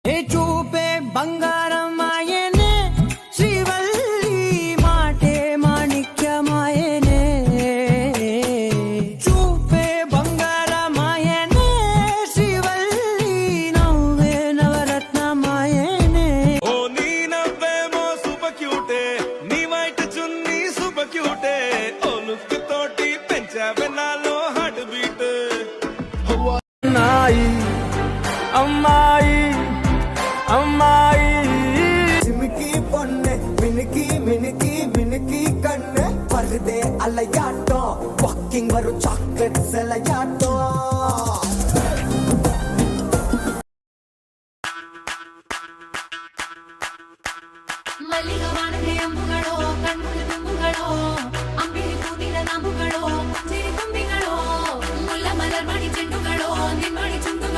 చూపే బంగారమాయనే శ్రీవల్లి మాటే మాణిక్యమాయనే చూపే బంగారమాయనే శ్రీవల్లి నవ్వే నవరత్నమాయనే ఓ నీ నవ్వేమో సూపర్ క్యూటే నీ వైట్ చున్నీ సూపర్ క్యూటే ఓ లుక్ తోటి పెంచావే నాలో హార్ట్ బీట్ నాయి అమ్మాయి అమ్మాయి చిమికి పొన్నే మినికి మినికి మినికి కన్నే పర్దే అలయాటో వాకింగ్ వరు చాక్లెట్స్ అలయాటో ಮಲ್ಲಿಗ ವಾಣದೆ ಅಂಬುಗಳೋ ಕಣ್ಣುಗಳ ತುಂಬುಗಳೋ ಅಂಬಿಳಿ ಕೂದಿನ ನಂಬುಗಳೋ ಸಿರಿ ತುಂಬಿಗಳೋ ಮುಲ್ಲ ಮಲರ್ ಮಣಿ ಚೆಂಡುಗಳೋ ನಿಮ್ಮಣಿ ಚುಂಡು